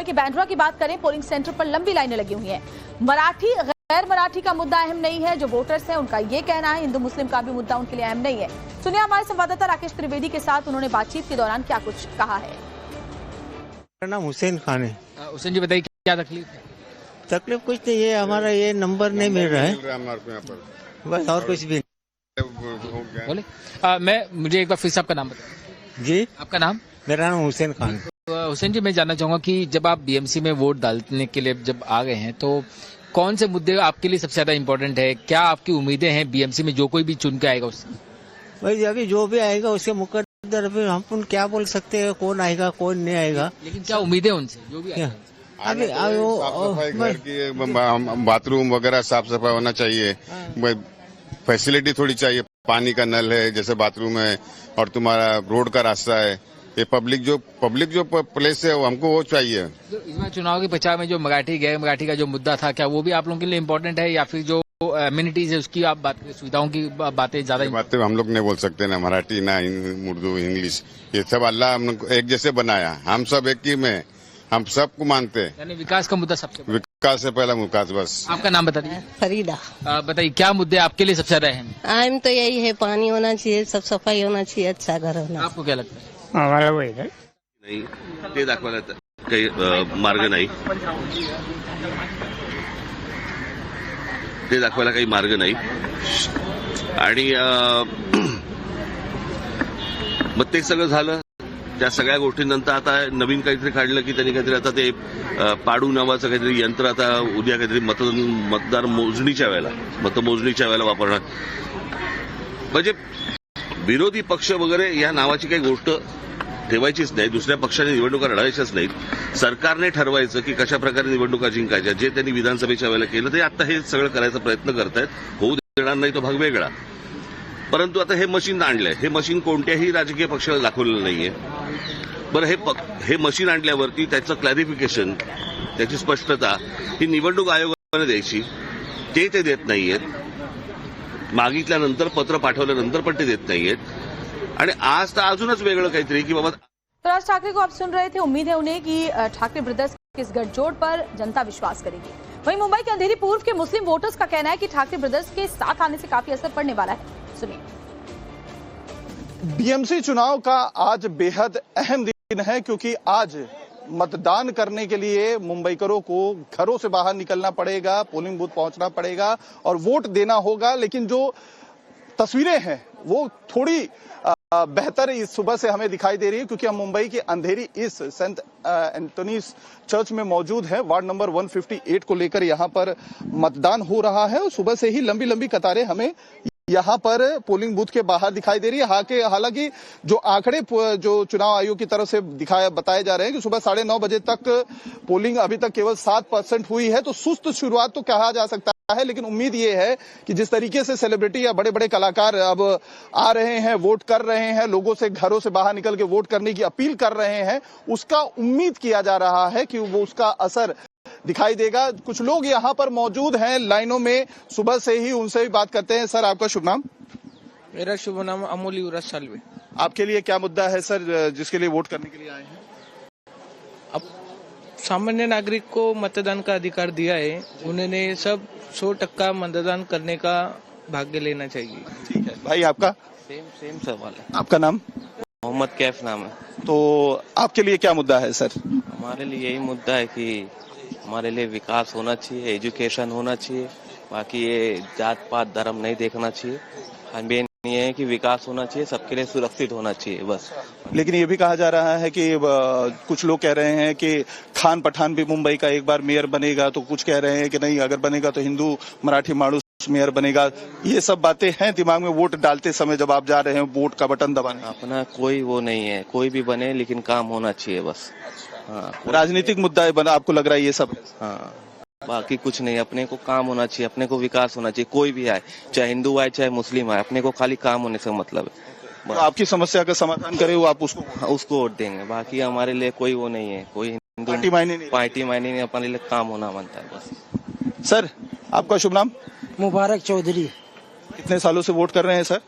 कि बैंड्रा की बात करें, पोलिंग सेंटर पर लंबी लाइनें लगी हुई हैं। मराठी गैर मराठी का मुद्दा अहम नहीं है, जो वोटर्स हैं उनका ये कहना है। हिंदू मुस्लिम का भी मुद्दा उनके लिए अहम नहीं है। सुनिए हमारे संवाददाता राकेश त्रिवेदी के साथ उन्होंने बातचीत के दौरान क्या कुछ कहा है। मेरा नाम हुसैन खान है। हुसैन जी बताइए क्या तकलीफ है? तकलीफ कुछ नहीं है, हमारा ये नंबर नहीं मिल रहा है, बस और कुछ भी बोले। मुझे एक बार फिर से आपका नाम बताइए। जी, आपका नाम? मेरा नाम हुसैन खान। हुसैन जी, मैं जानना चाहूंगा कि जब आप बीएमसी में वोट डालने के लिए जब आ गए हैं तो कौन से मुद्दे आपके लिए सबसे ज्यादा इम्पोर्टेंट है? क्या आपकी उम्मीदें हैं बीएमसी में जो कोई भी चुन के आएगा उससे? भाई अभी जो भी आएगा उसके मुकद्दर पे हम क्या बोल सकते हैं, कौन आएगा कौन नहीं आएगा, लेकिन क्या उम्मीदें उनसे जो भी आएगा? अभी सफाई घर की बाथरूम वगैरह साफ सफाई होना चाहिए, फैसिलिटी थोड़ी चाहिए, पानी का नल है जैसे बाथरूम है, और तुम्हारा रोड का रास्ता है, ये पब्लिक जो प्लेस है वो हमको वो चाहिए। इस बार चुनाव के प्रचार में जो मराठी गैर मराठी का जो मुद्दा था, क्या वो भी आप लोगों के लिए इम्पोर्टेंट है या फिर जो एमिनिटीज है उसकी आप बात करें, सुविधाओं की बातें ज्यादा? बातें हम लोग नहीं बोल सकते, ना मराठी ना उर्दू इंग्लिश, ये सब अल्लाह हमको एक जैसे बनाया, हम सब एक ही में, हम सबको मानते हैं। यानी विकास का मुद्दा सबसे बड़ा। विकास से पहला विकास बस। आपका नाम बता दीजिए। फरीदा। बताइए क्या मुद्दे आपके लिए सबसे ज्यादा अहम? आम तो यही है, पानी होना चाहिए, सब सफाई होना चाहिए, अच्छा घर होना। आपको क्या लगता है? हमारा वही है नाही ते दाखवायला काही मार्ग नाही, ते दाखवायला काही मार्ग नाही आणि मग ते सगळं झालं. त्या सगळ्या गोष्टींनंतर आता नवीन काहीतरी काढलं की त्यांनी काहीतरी आता ते पाडू नावाचं काहीतरी यंत्र आता उद्या काहीतरी मतदार मोजणीच्या वेळेला वापरणार. म्हणजे विरोधी पक्ष वगैरे या नावाची काही गोष्ट ठेवायचीच नाही, दुसऱ्या पक्षाने निवडणुका लढायच्याच नाहीत. सरकारने ठरवायचं की कशा प्रकारे निवडणुका जिंकायच्या. जे त्यांनी विधानसभेच्या वेळेला केलं ते आता हे सगळं करायचा प्रयत्न करतायत. होऊ देणार नाही तो भाग वेगळा, परंतु आता हे मशीन आणलंय. हे मशीन कोणत्याही राजकीय पक्षाला दाखवलेलं नाहीये. बरं, हे मशीन आणल्यावरती त्याचं क्लॅरिफिकेशन, त्याची स्पष्टता ही निवडणूक आयोगाने द्यायची, ते देत नाहीयेत. मागितल्यानंतर पत्र पाठवल्यानंतर पण ते देत नाहीयेत. आणि आज तर अजूनच वेगळं काहीतरी की बाबा. तो राज ठाकरे को आप सुन रहे थे। उम्मीद है उन्हें कि ठाकरे ब्रदर्स के इस गठजोड़ पर जनता विश्वास करेगी। वहीं मुंबई के अंधेरी पूर्व के मुस्लिम वोटर्स का कहना है कि ठाकरे ब्रदर्स के साथ आने से काफी असर पड़ने वाला है। सुनिए। बीएमसी चुनाव का आज बेहद अहम दिन है, क्योंकि आज मतदान करने के लिए मुंबईकरों को घरों से बाहर निकलना पड़ेगा, पोलिंग बूथ पहुंचना पड़ेगा और वोट देना होगा। लेकिन जो तस्वीरें हैं वो थोड़ी बेहतर इस सुबह से हमें दिखाई दे रही है, क्योंकि हम मुंबई के अंधेरी इस सेंट एंटोनीज चर्च में मौजूद है। वार्ड नंबर 158 को लेकर यहाँ पर मतदान हो रहा है और सुबह से ही लंबी लंबी कतारें हमें यहाँ पर पोलिंग बूथ के बाहर दिखाई दे रही है। हालांकि जो आंकड़े जो चुनाव आयोग की तरफ से बताए जा रहे हैं कि सुबह 9:30 बजे तक पोलिंग अभी तक केवल 7% हुई है, तो सुस्त शुरुआत तो कहा जा सकता है। लेकिन उम्मीद ये है कि जिस तरीके से सेलिब्रिटी या बड़े बड़े कलाकार अब आ रहे हैं, वोट कर रहे हैं, लोगों से घरों से बाहर निकल के वोट करने की अपील कर रहे हैं, उसका उम्मीद किया जा रहा है कि वो उसका असर दिखाई देगा। कुछ लोग यहाँ पर मौजूद हैं लाइनों में सुबह से ही, उनसे भी बात करते हैं। सर, आपका शुभ नाम? मेरा शुभ नाम अमोल युवराज सालवे। आपके लिए क्या मुद्दा है सर, जिसके लिए वोट करने के लिए आए हैं? अब सामान्य नागरिक को मतदान का अधिकार दिया है, उन्होंने सब 100% मतदान करने का भाग्य लेना चाहिए। ठीक है भाई, आपका? सेम सवाल है। आपका नाम? मोहम्मद कैफ नाम है। तो आपके लिए क्या मुद्दा है सर? हमारे लिए यही मुद्दा है कि हमारे लिए विकास होना चाहिए, एजुकेशन होना चाहिए, बाकी ये जात पात धर्म नहीं देखना चाहिए। हमें ये है कि विकास होना चाहिए, सबके लिए सुरक्षित होना चाहिए बस। लेकिन ये भी कहा जा रहा है कि कुछ लोग कह रहे हैं कि खान पठान भी मुंबई का एक बार मेयर बनेगा, तो कुछ कह रहे हैं कि नहीं, अगर बनेगा तो हिंदू मराठी माणूस मेयर बनेगा। ये सब बातें हैं दिमाग में वोट डालते समय, जब आप जा रहे हैं वोट का बटन दबाने? अपना कोई वो नहीं है, कोई भी बने लेकिन काम होना चाहिए बस। हाँ, राजनीतिक मुद्दा है बना, आपको लग रहा है ये सब? हाँ, बाकी कुछ नहीं, अपने को काम होना चाहिए, अपने को विकास होना चाहिए। कोई भी आए, चाहे हिंदू आए चाहे मुस्लिम आए, अपने को खाली काम होने से मतलब है। तो आपकी समस्या का समाधान करे वो आप उसको वोट देंगे। बाकी हमारे लिए कोई वो नहीं है, कोई हिंदू पार्टी मायने नहीं, अपने लिए काम होना बनता है बस। सर, आपका शुभ नाम? मुबारक चौधरी। कितने सालों से वोट कर रहे हैं सर?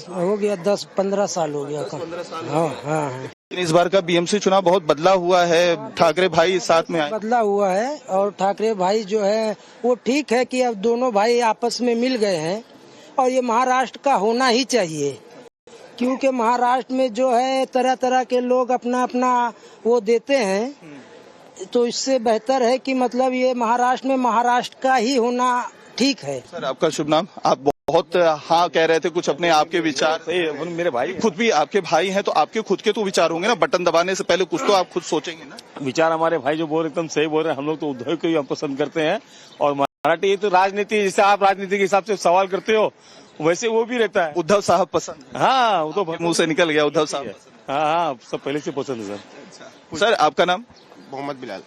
हो गया 10-15 साल हो गया। 15 साल। हाँ। इस बार का बीएमसी चुनाव बहुत बदला हुआ है, ठाकरे भाई साथ में आए। बदला हुआ है और ठाकरे भाई जो है वो ठीक है कि अब दोनों भाई आपस में मिल गए हैं और ये महाराष्ट्र का होना ही चाहिए, क्योंकि महाराष्ट्र में जो है तरह तरह के लोग अपना अपना वो देते हैं, तो इससे बेहतर है कि मतलब ये महाराष्ट्र में महाराष्ट्र का ही होना ठीक है। सर आपका शुभ नाम? आप बहुत हाँ कह रहे थे, कुछ अपने आपके विचार। मेरे भाई खुद भी आपके भाई हैं तो आपके खुद के तो विचार होंगे ना, बटन दबाने से पहले कुछ तो आप खुद सोचेंगे ना। विचार हमारे भाई जो बोल एकदम सही बोल रहे हैं, हम लोग तो उद्धव को ही हम पसंद करते हैं और मराठी ये तो राजनीति, जैसे आप राजनीति के हिसाब से सवाल करते हो वैसे वो भी रहता है। उद्धव साहब पसंद? हाँ वो तो मुंह से निकल गया उद्धव साहब। हाँ सब पहले से पसंद है सर। सर आपका नाम? मोहम्मद बिलाल।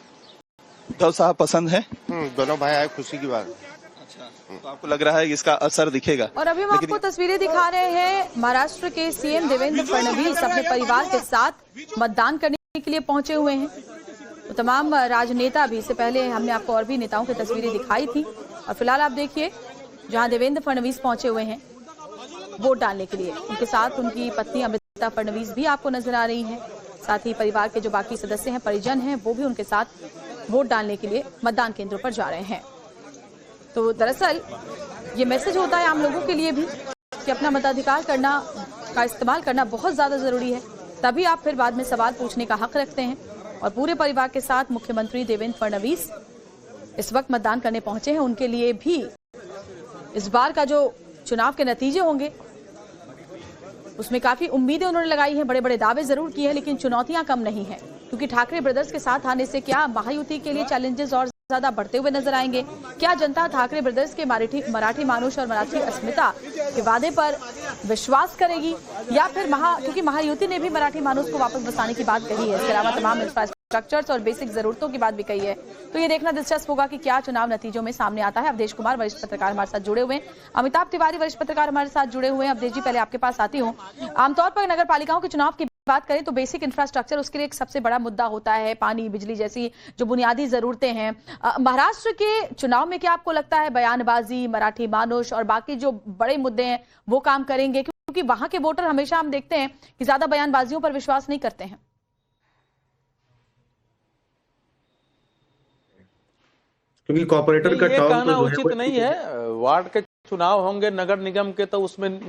उद्धव साहब पसंद है? दोनों भाई आए, खुशी की बात। तो आपको लग रहा है कि इसका असर दिखेगा? और अभी हम आपको तस्वीरें दिखा रहे हैं, महाराष्ट्र के सीएम देवेंद्र फडणवीस अपने परिवार के साथ मतदान करने के लिए पहुंचे हुए हैं। तो तमाम राजनेता भी, इससे पहले हमने आपको और भी नेताओं की तस्वीरें दिखाई थी और फिलहाल आप देखिए जहां देवेंद्र फडणवीस पहुंचे हुए हैं वोट डालने के लिए, उनके साथ उनकी पत्नी अमृता फडणवीस भी आपको नजर आ रही है। साथ ही परिवार के जो बाकी सदस्य हैं, परिजन हैं, वो भी उनके साथ वोट डालने के लिए मतदान केंद्रों पर जा रहे हैं। तो दरअसल ये मैसेज होता है आम लोगों के लिए भी कि अपना मताधिकार का इस्तेमाल करना बहुत ज्यादा जरूरी है, तभी आप फिर बाद में सवाल पूछने का हक रखते हैं। और पूरे परिवार के साथ मुख्यमंत्री देवेंद्र फडणवीस इस वक्त मतदान करने पहुंचे हैं। उनके लिए भी इस बार का जो चुनाव के नतीजे होंगे उसमें काफी उम्मीदें उन्होंने लगाई हैं, बड़े बड़े दावे जरूर किए हैं, लेकिन चुनौतियां कम नहीं है, क्योंकि ठाकरे ब्रदर्स के साथ आने से क्या महायुति के लिए चैलेंजेस और ज्यादा बढ़ते हुए नजर आएंगे? क्या जनता ठाकरे ब्रदर्स के मराठी मानुष और मराठी अस्मिता के वादे पर विश्वास करेगी, या फिर क्योंकि महायुति ने भी मराठी मानुष को वापस बसाने की बात कही है, इसके अलावा तमाम इंफ्रास्ट्रक्चर्स और बेसिक जरूरतों की बात भी कही है। तो ये देखना दिलचस्प होगा कि क्या चुनाव नतीजों में सामने आता है। अवधेश कुमार वरिष्ठ पत्रकार हमारे साथ जुड़े हुए हैं, अमिताभ तिवारी वरिष्ठ पत्रकार हमारे साथ जुड़े हुए हैं। अवधेश जी, पहले आपके पास आती हूँ। आमतौर पर नगर पालिकाओं के चुनाव की बात करें तो बेसिक इंफ्रास्ट्रक्चर उसके लिए एक सबसे बड़ा मुद्दा होता है, पानी बिजली जैसी जो बुनियादी जरूरतें हैं। महाराष्ट्र के चुनाव में क्या आपको लगता है बयानबाजी, मराठी मानुष और बाकी जो बड़े मुद्दे हैं वो काम करेंगे? क्योंकि वहां के वोटर हमेशा हम देखते हैं कि ज्यादा बयानबाजियों पर विश्वास नहीं करते हैं। क्योंकि कॉर्पोरेटर का टर्म कहना उचित नहीं है। वार्ड के चुनाव होंगे नगर निगम के, तो उसमें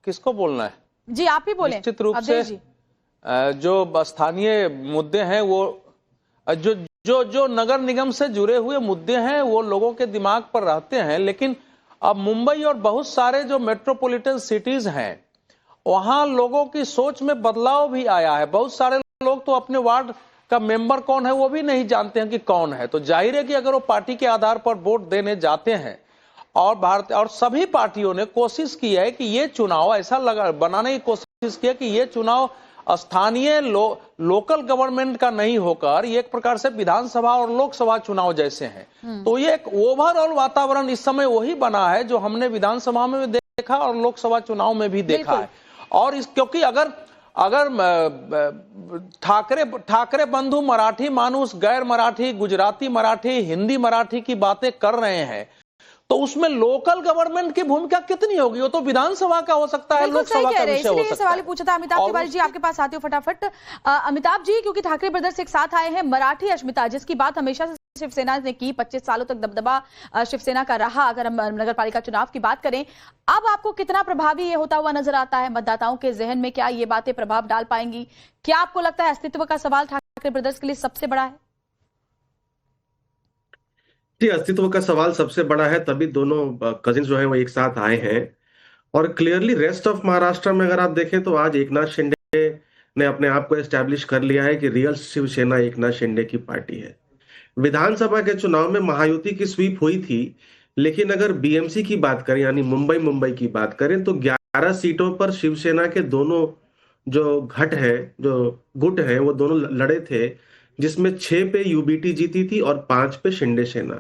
किसको बोलना है? जी आप ही बोलें। निश्चित रूप से जो स्थानीय मुद्दे हैं वो जो नगर निगम से जुड़े हुए मुद्दे हैं वो लोगों के दिमाग पर रहते हैं, लेकिन अब मुंबई और बहुत सारे जो मेट्रोपॉलिटन सिटीज हैं वहां लोगों की सोच में बदलाव भी आया है। बहुत सारे लोग तो अपने वार्ड का मेंबर कौन है वो भी नहीं जानते हैं कि कौन है। तो जाहिर है कि अगर वो पार्टी के आधार पर वोट देने जाते हैं और सभी पार्टियों ने कोशिश की है कि ये चुनाव ऐसा बनाने की कोशिश की है कि ये चुनाव स्थानीय लोकल गवर्नमेंट का नहीं होकर ये एक प्रकार से विधानसभा और लोकसभा चुनाव जैसे हैं। तो ये एक ओवरऑल वातावरण इस समय वही बना है जो हमने विधानसभा में देखा और लोकसभा चुनाव में भी देखा है। और क्योंकि अगर ठाकरे बंधु मराठी मानुस, गैर मराठी, गुजराती मराठी, हिंदी मराठी की बातें कर रहे हैं, तो उसमें लोकल गवर्नमेंट की भूमिका कितनी होगी? वो तो विधानसभा का हो सकता है, लोकसभा का विषय हो सकता है। सवाल पूछा था अमिताभ तिवारी जी, आपके पास आते हो फटाफट। अमिताभ जी, क्योंकि ठाकरे ब्रदर्स एक साथ आए हैं, मराठी अस्मिता जिसकी बात हमेशा से शिवसेना ने की, 25 सालों तक दबदबा शिवसेना का रहा, अगर हम नगर पालिका चुनाव की बात करें, अब आपको कितना प्रभावी ये होता हुआ नजर आता है मतदाताओं के जहन में? क्या ये बातें प्रभाव डाल पाएंगी? क्या आपको लगता है अस्तित्व का सवाल ठाकरे ब्रदर्स के लिए सबसे बड़ा है? जी, अस्तित्व का सवाल सबसे बड़ा है, तभी दोनों कजिन्स जो है वो एक साथ आए हैं। और क्लियरली रेस्ट ऑफ महाराष्ट्र में अगर आप देखें तो आज एकनाथ शिंदे ने अपने आप को एस्टैब्लिश कर लिया है कि रियल शिवसेना एकनाथ शिंदे की पार्टी है। विधानसभा के चुनाव में महायुति की स्वीप हुई थी, लेकिन अगर बीएमसी की बात करें यानी मुंबई की बात करें तो 11 सीटों पर शिवसेना के दोनों जो गुट है वो दोनों लड़े थे, जिसमें 6 पे यूबीटी जीती थी और 5 पे शिंदे सेना।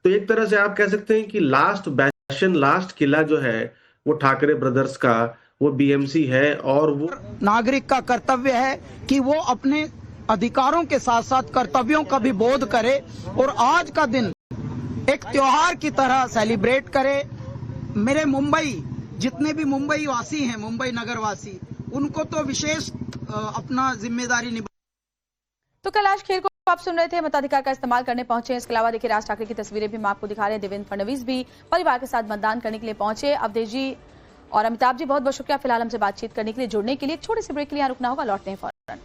तो एक तरह से आप कह सकते हैं कि लास्ट किला जो है वो ठाकरे ब्रदर्स का वो बीएमसी है। और वो नागरिक का कर्तव्य है कि वो अपने अधिकारों के साथ साथ कर्तव्यों का भी बोध करे और आज का दिन एक त्योहार की तरह सेलिब्रेट करे। मेरे जितने भी मुंबई वासी हैं, मुंबई नगर वासी, उनको तो विशेष अपना जिम्मेदारी निभा। तो कैलाश खेर को आप सुन रहे थे, मताधिकार का इस्तेमाल करने पहुंचे हैं। इसके अलावा देखिए राज ठाकरे की तस्वीरें भी हम आपको दिखा रहे हैं। देवेंद्र फडणवीस भी परिवार के साथ मतदान करने के लिए पहुंचे। अवधेश जी और अमिताभ जी बहुत बहुत शुक्रिया फिलहाल हमसे बातचीत करने के लिए, जुड़ने के लिए। एक छोटे से ब्रेक के लिए यहाँ रुकना होगा, लौटते हैं फौरन।